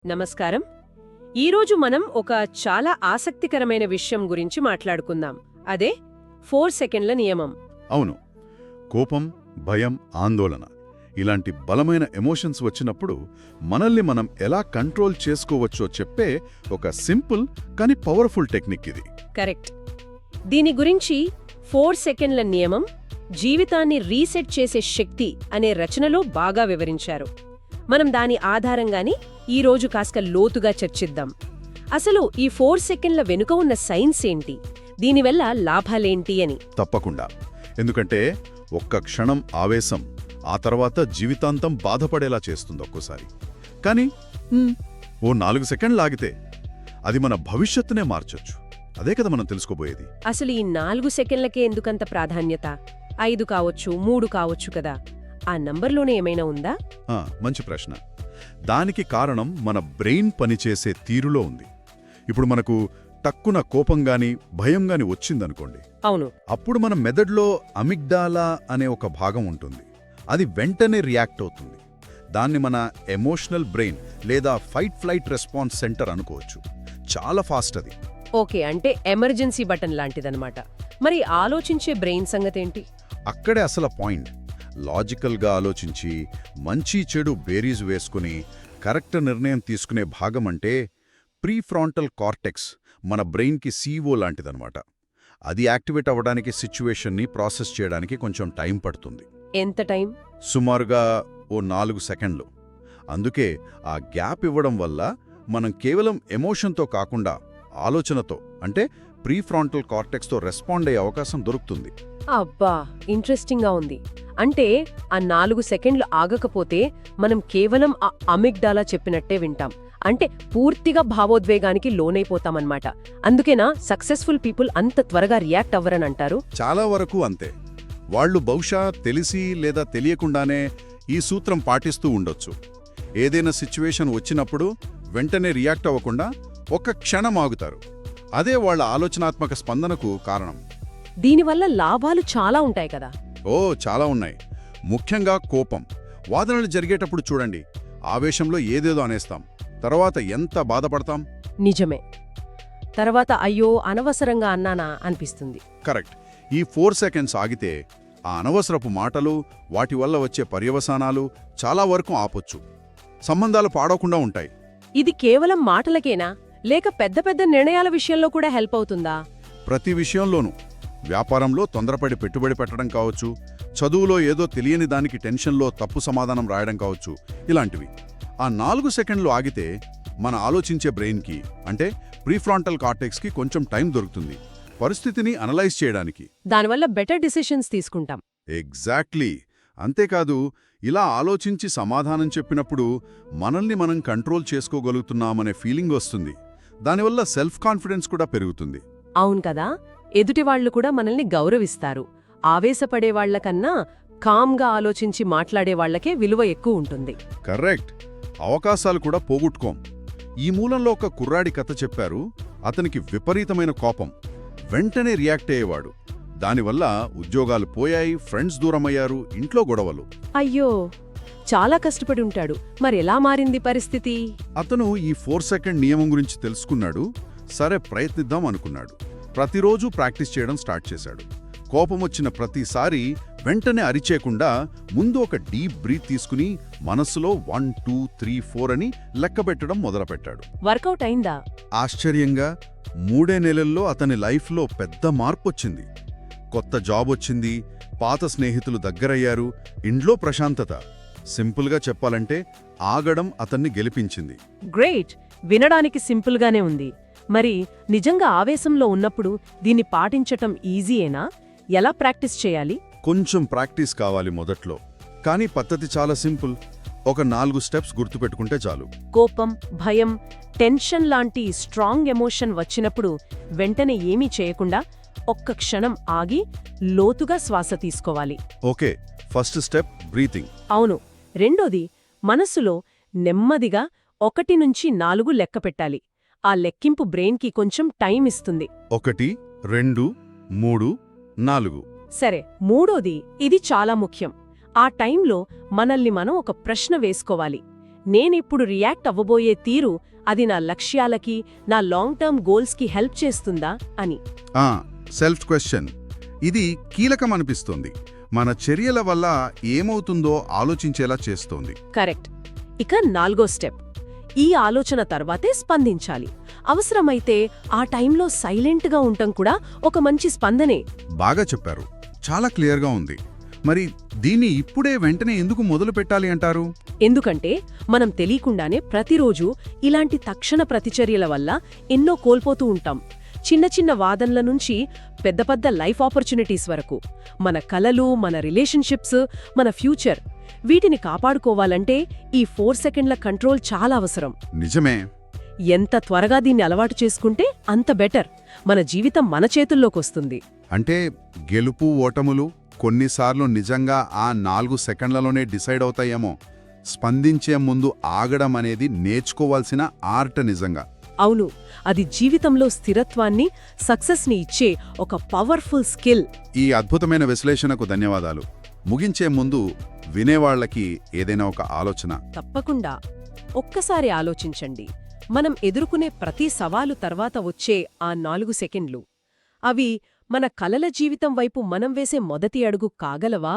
నమస్కారం. ఈరోజు మనం ఒక చాలా ఆసక్తికరమైన విషయం గురించి మాట్లాడుకుందాం. అదే 4 సెకండ్ల నియమం. అవును. కోపం, భయం, ఆందోళన ఇలాంటి బలమైన ఎమోషన్స్ వచ్చినప్పుడు మనల్ని మనం ఎలా కంట్రోల్ చేసుకోవచ్చో చెప్పే ఒక సింపుల్ కానీ పవర్ఫుల్ టెక్నిక్ ఇది. కరెక్ట్. దీని గురించి 4 సెకండ్ల నియమం, జీవితాన్ని రీసెట్ చేసే శక్తి అనే రచనలో బాగా వివరించారు. మనం దాని ఆధారంగానే ఈరోజు కాస్త లోతుగా చర్చిద్దాం. అసలు ఈ 4 సెకండ్ల వెనుక ఉన్న సైన్స్ ఏంటి, దీనివల్ల లాభాలేంటి అని. తప్పకుండా. ఎందుకంటే ఒక్క క్షణం ఆవేశం ఆ తర్వాత జీవితాంతం బాధపడేలా చేస్తుంది ఒక్కోసారి. కానీ ఓ 4 సెకండ్లు ఆగితే అది మన భవిష్యత్తునే మార్చొచ్చు. అదే కదా మనం తెలుసుకోబోయేది. అసలు ఈ 4 సెకండ్లకే ఎందుకంత ప్రాధాన్యత? 5 కావచ్చు, 3 కావచ్చు కదా. ఆ నంబర్లోనే ఏమైనా ఉందా? మంచి ప్రశ్న. దానికి కారణం మన బ్రెయిన్ పనిచేసే తీరులో ఉంది. ఇప్పుడు మనకు టక్కున కోపంగాని భయంగాని వచ్చిందనుకోండి, అవును, అప్పుడు మన మెదడులో అమిగ్డాలా అనే ఒక భాగం ఉంటుంది. అది వెంటనే రియాక్ట్ అవుతుంది. దాన్ని మన ఎమోషనల్ బ్రెయిన్ లేదా ఫైట్ ఫ్లైట్ రెస్పాన్స్ సెంటర్ అనుకోవచ్చు. చాలా ఫాస్ట్ అది. ఓకే, అంటే ఎమర్జెన్సీ బటన్ లాంటిదన్నమాట. మరి ఆలోచించే బ్రెయిన్ సంగతేంటి? అక్కడే అసలు పాయింట్. లాజికల్గా ఆలోచించి మంచి చెడు బేరీజ్ వేసుకుని కరెక్ట్ నిర్ణయం తీసుకునే భాగం అంటే ప్రీఫ్రాంటల్ కార్టెక్స్, మన బ్రెయిన్కి సీఓ లాంటిదనమాట. అది యాక్టివేట్ అవ్వడానికి, సిచ్యువేషన్ని ప్రాసెస్ చేయడానికి కొంచెం టైం పడుతుంది. ఎంత టైం? సుమారుగా ఓ 4 సెకండ్లు. అందుకే ఆ గ్యాప్ ఇవ్వడం వల్ల మనం కేవలం ఎమోషన్తో కాకుండా ఆలోచనతో, అంటే ప్రీఫ్రాంటల్ కార్టెక్స్తో రెస్పాండ్ అయ్యే అవకాశం దొరుకుతుంది. అబ్బా, ఇంట్రెస్టింగ్గా ఉంది. అంటే ఆ 4 సెకండ్లు ఆగకపోతే మనం కేవలం ఆ అమిగ్డాలా చెప్పినట్టే వింటాం. అంటే పూర్తిగా భావోద్వేగానికి లోనైపోతామన్నమాట. అందుకేనా సక్సెస్ఫుల్ పీపుల్ అంత త్వరగా రియాక్ట్ అవ్వరనంటారు? చాలా వరకు అంతే. వాళ్ళు బహుశా తెలిసి లేదా తెలియకుండానే ఈ సూత్రం పాటిస్తూ ఉండొచ్చు. ఏదైనా సిచ్యువేషన్ వచ్చినప్పుడు వెంటనే రియాక్ట్ అవ్వకుండా ఒక్క క్షణం ఆగుతారు. అదే వాళ్ళ ఆలోచనాత్మక స్పందనకు కారణం. దీనివల్ల లాభాలు చాలా ఉంటాయి కదా. చాలా ఉన్నాయి. ముఖ్యంగా కోపం, వాదనలు జరిగేటప్పుడు చూడండి, ఆవేశంలో ఏదేదో అనేస్తాం, తర్వాత ఎంత బాధపడతాం. నిజమే. తర్వాత అయ్యో అనవసరంగా అన్నానా అనిపిస్తుంది. కరెక్ట్. ఈ 4 సెకండ్స్ ఆగితే ఆ అనవసరపు మాటలు, వాటి వల్ల వచ్చే పర్యవసానాలు చాలా వరకు ఆపొచ్చు. సంబంధాలు పాడవకుండా ఉంటాయి. ఇది కేవలం మాటలకేనా, లేక పెద్ద పెద్ద నిర్ణయాల విషయంలో కూడా హెల్ప్ అవుతుందా? ప్రతి విషయంలోనూ. వ్యాపారంలో తొందరపడి పెట్టుబడి పెట్టడం కావచ్చు, చదువులో ఏదో తెలియని దానికి టెన్షన్లో తప్పు సమాధానం రాయడం కావచ్చు, ఇలాంటివి. ఆ 4 సెకండ్లు ఆగితే మన ఆలోచించే బ్రెయిన్కి, అంటే ప్రీఫ్రాంటల్ కార్టెక్స్కి కొంచెం టైం దొరుకుతుంది పరిస్థితిని అనలైజ్ చేయడానికి. దానివల్ల బెటర్ డిసిషన్స్ తీసుకుంటాం. ఎగ్జాక్ట్లీ. అంతేకాదు, ఇలా ఆలోచించి సమాధానం చెప్పినప్పుడు మనల్ని మనం కంట్రోల్ చేసుకోగలుగుతున్నామనే ఫీలింగ్ వస్తుంది. దానివల్ల సెల్ఫ్ కాన్ఫిడెన్స్ కూడా పెరుగుతుంది. అవును కదా. ఎదుటివాళ్లు కూడా మనల్ని గౌరవిస్తారు. ఆవేశపడేవాళ్లకన్నా కామ్గా ఆలోచించి మాట్లాడేవాళ్లకే విలువ ఎక్కువ ఉంటుంది. కరెక్ట్. అవకాశాలు కూడా పోగొట్టుకోం. ఈ మూలంలో ఒక కుర్రాడి కథ చెప్పారు. అతనికి విపరీతమైన కోపం, వెంటనే రియాక్ట్ అయ్యేవాడు. దానివల్ల ఉద్యోగాలు పోయాయి, ఫ్రెండ్స్ దూరమయ్యారు, ఇంట్లో గొడవలు. అయ్యో, చాలా కష్టపడి ఉంటాడు. మరెలా మారింది పరిస్థితి? అతను ఈ 4 సెకండ్ నియమం గురించి తెలుసుకున్నాడు. సరే, ప్రయత్నిద్దాం అనుకున్నాడు. ప్రతిరోజూ ప్రాక్టీస్ చేయడం స్టార్ట్ చేశాడు. కోపం వచ్చిన ప్రతిసారి వెంటనే అరిచేయకుండా ముందు ఒక డీప్ బ్రీత్ తీసుకుని మనస్సులో 1 2 3 4 అని లెక్కబెట్టడం మొదలుపెట్టాడు. వర్కౌట్ అయిందా? ఆశ్చర్యంగా 3 నెలల్లో అతని లైఫ్లో పెద్ద మార్పొచ్చింది. కొత్త జాబ్ వచ్చింది, పాత స్నేహితులు దగ్గరయ్యారు, ఇంట్లో ప్రశాంతత. సింపుల్గా చెప్పాలంటే ఆగడం అతన్ని గెలిపించింది. గ్రేట్. వినడానికి సింపుల్గానే ఉంది. మరి నిజంగా ఆవేశంలో ఉన్నప్పుడు దీన్ని పాటించటం ఈజీయేనా? ఎలా ప్రాక్టీస్ చేయాలి? కొంచెం ప్రాక్టీస్ కావాలి మొదట్లో. కానీ పద్ధతి చాలా సింపుల్. ఒక 4 స్టెప్స్ గుర్తుపెట్టుకుంటే చాలు. కోపం, భయం, టెన్షన్ లాంటి స్ట్రాంగ్ ఎమోషన్ వచ్చినప్పుడు వెంటనే ఏమీ చేయకుండా ఒక్క క్షణం ఆగి లోతుగా శ్వాస తీసుకోవాలి. ఓకే. First step breathing. అవును. రెండోది, మనస్సులో నెమ్మదిగా 1 నుంచి 4 లెక్క పెట్టాలి. ఆ లెక్కింపు బ్రెయిన్కి కొంచెం టైం ఇస్తుంది. 1 2 3 4. సరే, మూడోది, ఇది చాలా ముఖ్యం. ఆ టైంలో మనల్ని మనం ఒక ప్రశ్న వేసుకోవాలి. నేనిప్పుడు రియాక్ట్ అవ్వబోయే తీరు అది నా లక్ష్యాలకి, నా లాంగ్ టర్మ్ గోల్స్కి హెల్ప్ చేస్తుందా అని. సెల్ఫ్ క్వశ్చన్ ఇది కీలకమనిపిస్తోంది. మన చర్యల వల్ల ఏమవుతుందో ఆలోచించేలా చేస్తోంది. కరెక్ట్. ఇక 4వ స్టెప్, ఈ ఆలోచన తర్వాతే స్పందించాలి. అవసరమైతే ఆ టైంలో సైలెంట్గా ఉండటం కూడా ఒక మంచి స్పందనే. బాగా చెప్పారు. చాలా క్లియర్గా ఉంది. మరి దీన్ని ఇప్పుడే వెంటనే ఎందుకు మొదలు పెట్టాలి అంటారు? ఎందుకంటే మనం తెలియకుండానే ప్రతిరోజు ఇలాంటి తక్షణ ప్రతిచర్యల వల్ల ఎన్నో కోల్పోతూ ఉంటాం. చిన్న చిన్న వాదనల నుంచి పెద్ద పెద్ద లైఫ్ ఆపర్చునిటీస్ వరకు. మన కలలు, మన రిలేషన్షిప్స్, మన ఫ్యూచర్, వీటిని కాపాడుకోవాలంటే ఈ 4 సెకండ్ల కంట్రోల్ చాలా అవసరం. నిజమే. ఎంత త్వరగా దీన్ని అలవాటు చేసుకుంటే అంత బెటర్. మన జీవితం మన చేతుల్లోకొస్తుంది. అంటే గెలుపు ఓటములు కొన్నిసార్లు నిజంగా ఆ 4 సెకండ్లలోనే డిసైడ్ అవుతాయేమో. స్పందించే ముందు ఆగడం అనేది నేర్చుకోవాల్సిన ఆర్ట్ నిజంగా. అవును, అది జీవితంలో స్థిరత్వాన్ని, సక్సెస్ని ఇచ్చే ఒక పవర్ఫుల్ స్కిల్. ఈ అద్భుతమైన విశ్లేషణకు ధన్యవాదాలు. ముగించే ముందు వినేవాళ్లకి ఏదైనా ఒక ఆలోచన. తప్పకుండా. ఒక్కసారి ఆలోచించండి, మనం ఎదుర్కొనే ప్రతి సవాలు తర్వాత వచ్చే ఆ 4 సెకండ్లు, అవి మన కలల జీవితం వైపు మనం వేసే మొదటి అడుగు కాగలవా?